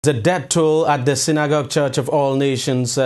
The death toll at the Synagogue Church of All Nations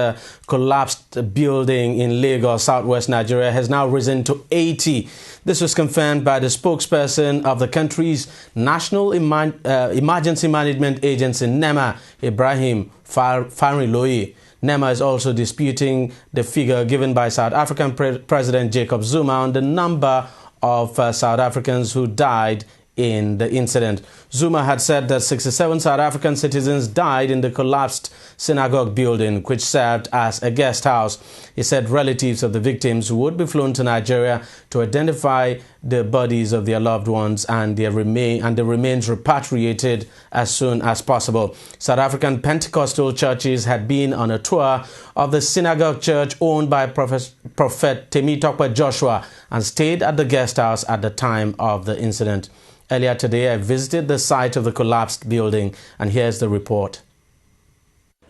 collapsed building in Lagos, southwest Nigeria, has now risen to 80. This was confirmed by the spokesperson of the country's National Emergency Management Agency, NEMA, Ibrahim Farinloye. NEMA is also disputing the figure given by South African President Jacob Zuma on the number of South Africans who died in the incident. Zuma had said that 67 South African citizens died in the collapsed synagogue building, which served as a guest house. He said relatives of the victims would be flown to Nigeria to identify the bodies of their loved ones and the remains repatriated as soon as possible. South African Pentecostal churches had been on a tour of the synagogue church owned by Prophet Temitope Joshua and stayed at the guest house at the time of the incident. Earlier today, I visited the site of the collapsed building, and here's the report.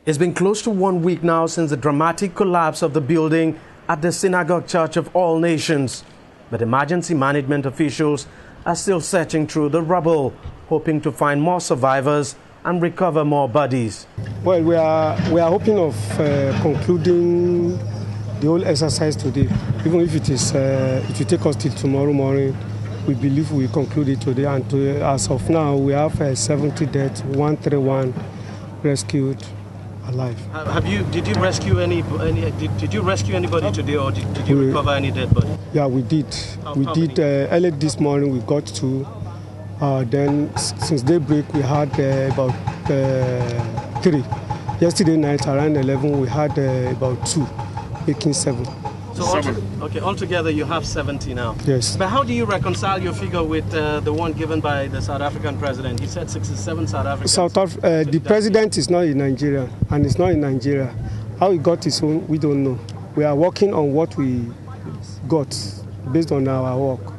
It's been close to 1 week now since the dramatic collapse of the building at the Synagogue Church of All Nations. But emergency management officials are still searching through the rubble, hoping to find more survivors and recover more bodies. Well, we are hoping of concluding the whole exercise today, even if it will take us till tomorrow morning. We believe we conclude it today, and as of now, we have 70 deaths, 131 rescued alive. Did you rescue anybody today, or did you recover any dead body? Yeah, we did. Early this morning we got 2. Then since daybreak we had about 3. Yesterday night around 11 we had about 2, making 7. So altogether you have 70 now. Yes. But how do you reconcile your figure with the one given by the South African president? He said 67 South Africans. The president is not in Nigeria, and it's not in Nigeria. How he got his own, we don't know. We are working on what we got based on our work.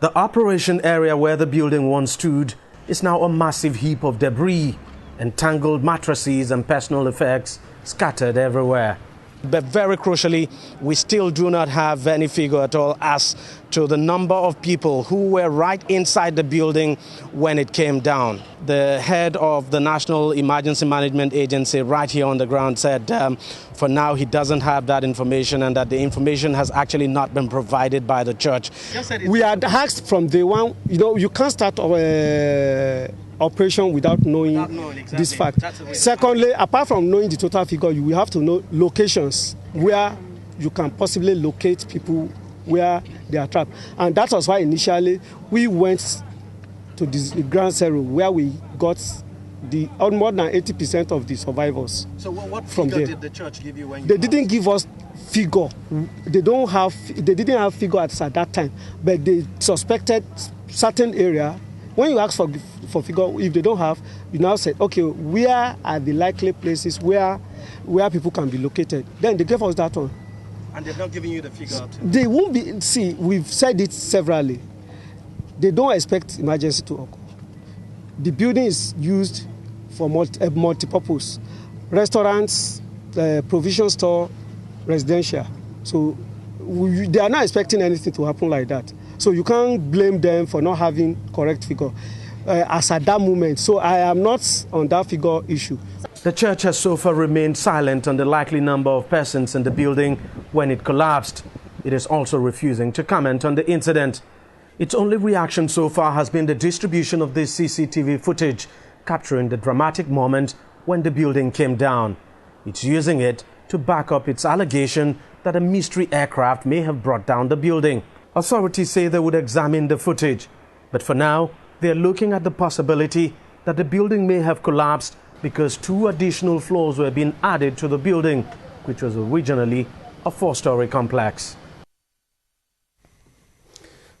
The operation area where the building once stood is now a massive heap of debris, entangled mattresses and personal effects scattered everywhere. But very crucially, we still do not have any figure at all as to the number of people who were right inside the building when it came down. The head of the National Emergency Management Agency right here on the ground said for now he doesn't have that information, and that the information has actually not been provided by the church. We had asked from day one, you can't start operation without knowing exactly this fact. Secondly, apart from knowing the total figure, you will have to know locations where you can possibly locate people where they are trapped. And that was why initially we went to the ground zero where we got more than 80% of the survivors. So what from figure there. Did the church give you when you They didn't give us figure. They didn't have figure at that time, but they suspected certain area. When you ask for figure, if they don't have, you now said, okay, where are the likely places where people can be located? Then they gave us that one. And they're not giving you the figure? They won't be. See, we've said it severally. They don't expect emergency to occur. The building is used for multi-purpose. Restaurants, provision store, residential. So they are not expecting anything to happen like that. So you can't blame them for not having correct figure as at that moment. So I am not on that figure issue. The church has so far remained silent on the likely number of persons in the building when it collapsed. It is also refusing to comment on the incident. Its only reaction so far has been the distribution of this CCTV footage capturing the dramatic moment when the building came down. It's using it to back up its allegation that a mystery aircraft may have brought down the building. Authorities say they would examine the footage, but for now, they are looking at the possibility that the building may have collapsed because 2 additional floors were being added to the building, which was originally a 4-story complex.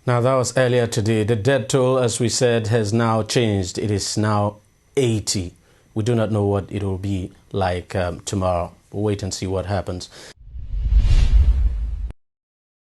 Now, that was earlier today. The death toll, as we said, has now changed. It is now 80. We do not know what it will be like tomorrow. We'll wait and see what happens.